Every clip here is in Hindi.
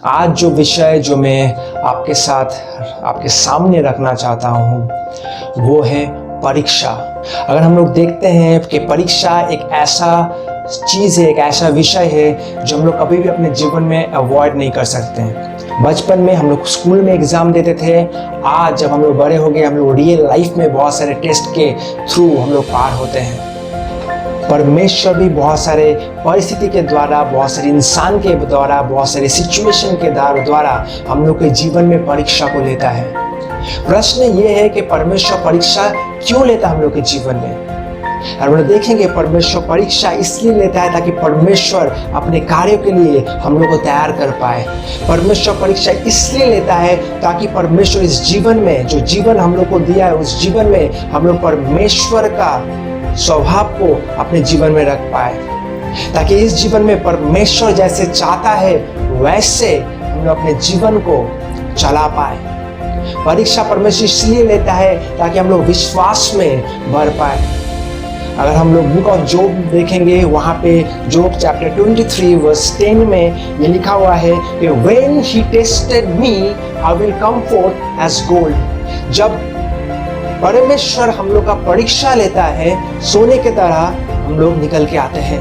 आज जो विषय जो मैं आपके साथ आपके सामने रखना चाहता हूँ वो है परीक्षा। अगर हम लोग देखते हैं कि परीक्षा एक ऐसा चीज़ है, एक ऐसा विषय है जो हम लोग कभी भी अपने जीवन में अवॉइड नहीं कर सकते हैं। बचपन में हम लोग स्कूल में एग्ज़ाम देते थे। आज जब हम लोग बड़े हो गए, हम लोग रियल लाइफ में बहुत सारे टेस्ट के थ्रू हम लोग पार होते हैं। परमेश्वर भी बहुत सारे परिस्थिति के द्वारा, बहुत सारे इंसान के द्वारा, बहुत सारे सिचुएशन के द्वारा हम लोग के जीवन में परीक्षा को लेता है। प्रश्न ये है कि परमेश्वर परीक्षा क्यों लेता है हम लोग के जीवन में। और हम लोग देखेंगे परमेश्वर परीक्षा इसलिए लेता है ताकि परमेश्वर अपने कार्यों के लिए हम लोग को तैयार कर पाए। परमेश्वर परीक्षा इसलिए लेता है ताकि परमेश्वर इस जीवन में, जो जीवन हम लोग को दिया है, उस जीवन में हम लोग परमेश्वर का स्वभाव को अपने जीवन में रख पाए, ताकि इस जीवन में परमेश्वर जैसे चाहता है वैसे हम लोग अपने जीवन को चला पाए। परीक्षा परमेश्वर इसलिए लेता है ताकि हम लोग विश्वास में बढ़ पाए। अगर हम लोग बुक ऑफ जोब देखेंगे, वहाँ पे जोब चैप्टर 23 वर्स 10 में ये लिखा हुआ है कि when he tested me I will come forth as gold। जब परमेश्वर हम लोग का परीक्षा लेता है, सोने के तरह हम लोग निकल के आते हैं।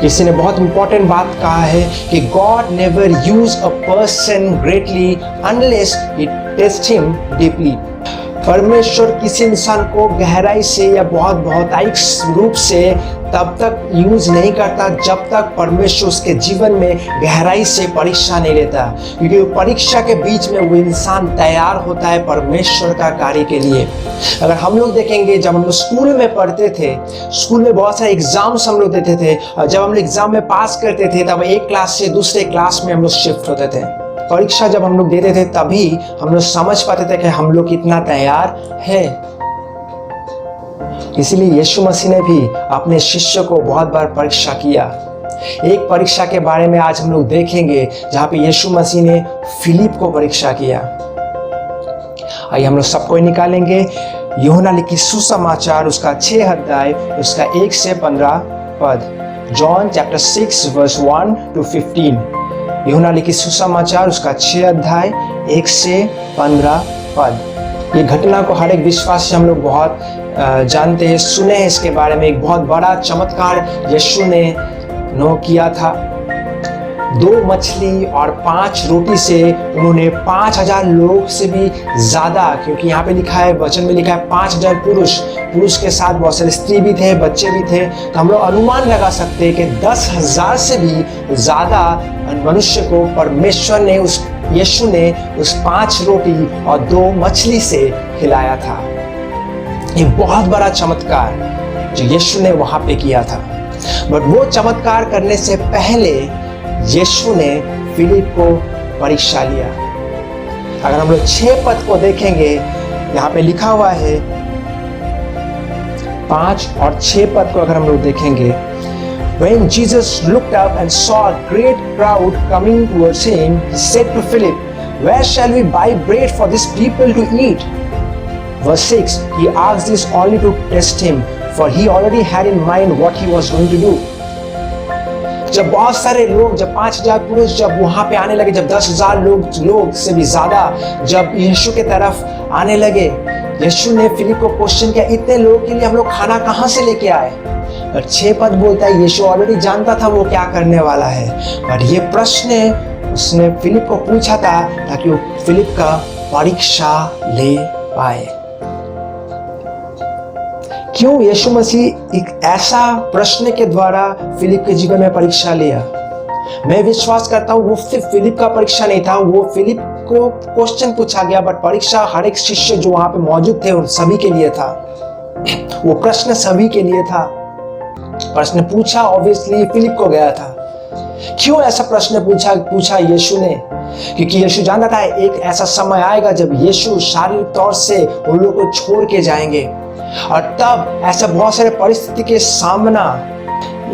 किसी ने बहुत इंपॉर्टेंट बात कहा है कि God never use a person greatly unless he tests him deeply। परमेश्वर किसी इंसान को गहराई से या बहुत बहुतायिक रूप से तब तक यूज नहीं करता जब तक परमेश्वर उसके जीवन में गहराई से परीक्षा नहीं लेता, क्योंकि परीक्षा के बीच में वो इंसान तैयार होता है परमेश्वर का कार्य के लिए। अगर हम लोग देखेंगे, जब हम लोग स्कूल में पढ़ते थे, स्कूल में बहुत सारे एग्जाम्स हम लोग देते थे, और जब हम लोग एग्जाम में पास करते थे तब एक क्लास से दूसरे क्लास में हम लोग शिफ्ट होते थे। परीक्षा जब हम लोग देते थे तभी हम लोग समझ पाते थे कि हम लोग कितना तैयार है। इसीलिए यीशु मसीह ने भी अपने शिष्य को बहुत बार परीक्षा किया। एक परीक्षा के बारे में आज हम लोग देखेंगे जहां पे यीशु मसीह ने फिलिप को परीक्षा किया। आइए हम लोग सबको निकालेंगे यूहन्ना लिखी सुसमाचार उसका 6 अध्याय उसका 1 से 15 पद। John chapter 6 verse 1 to 15। यूहन्ना लिखी सुसमाचार उसका 6 अध्याय 1 से 15 पद। ये घटना को हर एक विश्वास से हम लोग बहुत जानते हैं, सुने हैं इसके बारे में। एक बहुत बड़ा चमत्कार यीशु ने किया था। 2 मछली और 5 रोटी से उन्होंने 5000 लोग से भी ज्यादा, क्योंकि यहाँ पे लिखा है, वचन में लिखा है 5000 पुरुष के साथ बहुत सारे स्त्री भी थे, बच्चे भी थे। तो हम लोग अनुमान लगा सकते हैं कि 10,000 से भी ज्यादा मनुष्य को परमेश्वर ने, यीशु ने उस 5 रोटी और 2 मछली से खिलाया था। ये बहुत बड़ा चमत्कार जो यीशु ने वहां पे किया था। बट वो चमत्कार करने से पहले यीशु ने फिलिप को परीक्षा लिया। अगर हम लोग 6 पद को देखेंगे, यहाँ पे लिखा हुआ है 5 और 6 पद को अगर हम लोग देखेंगे, When Jesus looked up and saw a great crowd coming towards him, he said to Philip, Where shall we buy bread for this people to eat? Verse 6, he asked this only to test him, for he already had in mind what he was going to do. जब बहुत सारे लोग, जब 5000 पुरुष जब वहां पे आने लगे, जब 10,000 लोग से भी ज्यादा जब यीशु के तरफ आने लगे, यीशु ने फिलिप को क्वेश्चन किया, इतने लोगों के लिए हम लोग खाना कहाँ से लेके आए? और 6 पद बोलता है यीशु ऑलरेडी जानता था वो क्या करने वाला है, और ये प्रश्न उसने फिलिप को पूछा था ताकि वो फिलिप का परीक्षा ले पाए। क्यों यीशु मसीह एक ऐसा प्रश्न के द्वारा फिलिप के जीवन में परीक्षा लिया? मैं विश्वास करता हूँ वो सिर्फ फिलिप का परीक्षा नहीं था, वो फिलिप को क्वेश्चन पूछा गया, बट परीक्षा हर एक शिष्य जो वहां पे मौजूद थे उन सभी के लिए था। वो प्रश्न सभी के लिए था। प्रश्न पूछा ऑब्वियसली फिलिप को गया था। क्यों ऐसा प्रश्न पूछा यीशु ने? क्योंकि यीशु जानता था एक ऐसा समय आएगा जब यीशु शारीरिक तौर से उन लोगों को छोड़ के जाएंगे, और तब ऐसा बहुत सारे परिस्थिति के सामना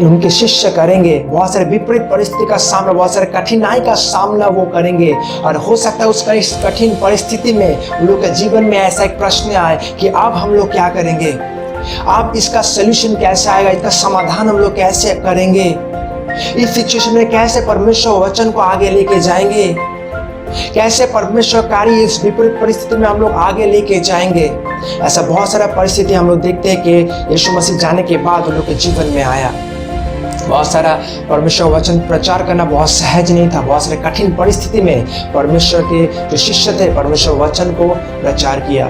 उनके शिष्य करेंगे, बहुत सारे विपरीत परिस्थिति का सामना, बहुत सारे कठिनाई का सामना वो करेंगे। और हो सकता है उसका इस कठिन परिस्थिति में उन लोग के जीवन में ऐसा एक प्रश्न आए कि अब हम लोग क्या करेंगे, अब इसका सलूशन कैसे आएगा, इसका समाधान हम लोग कैसे करेंगे। इस सिचुएशन में कैसे परमेश्वर वचन को आगे लेके जाएंगे, कैसे परमेश्वर कार्य इस विपरीत परिस्थिति में हम लोग आगे लेके जाएंगे। ऐसा बहुत सारा परिस्थिति हम लोग देखते हैं कि यीशु मसीह जाने के बाद उन लोग के जीवन में आया। बहुत सारा परमेश्वर वचन प्रचार करना बहुत सहज नहीं था। बहुत सारे कठिन परिस्थिति में परमेश्वर के जो शिष्य थे परमेश्वर वचन को प्रचार किया।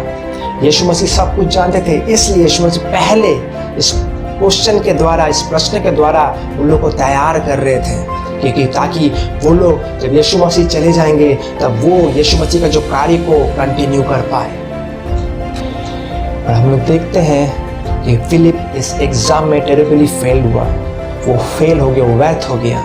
यीशु मसीह सब कुछ जानते थे, इसलिए यीशु मसीह पहले इस क्वेश्चन के द्वारा, इस प्रश्न के द्वारा उन लोग को तैयार कर रहे थे, क्योंकि ताकि वो लोग जब यीशु मसीह चले जाएंगे तब वो यीशु मसीह का जो कार्य को कंटिन्यू कर पाए। और हम लोग देखते हैं कि फिलिप इस एग्जाम में टेरिबली फेल हुआ, वो फेल हो गया, वो व्यर्थ हो गया।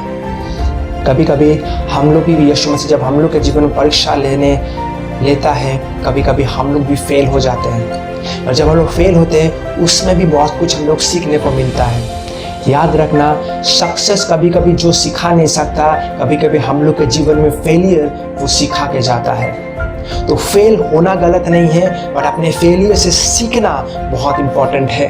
कभी कभी हम लोग भी यीशु मसीह जब हम लोग के जीवन में परीक्षा लेता है, कभी कभी हम लोग भी फेल हो जाते हैं। और जब हम लोग फेल होते हैं उसमें भी बहुत कुछ हम लोग सीखने को मिलता है। याद रखना, सक्सेस कभी कभी जो सिखा नहीं सकता, कभी कभी हम लोग के जीवन में फेलियर वो सिखा के जाता है। तो फेल होना गलत नहीं है, पर अपने फेलियर से सीखना बहुत इंपॉर्टेंट है।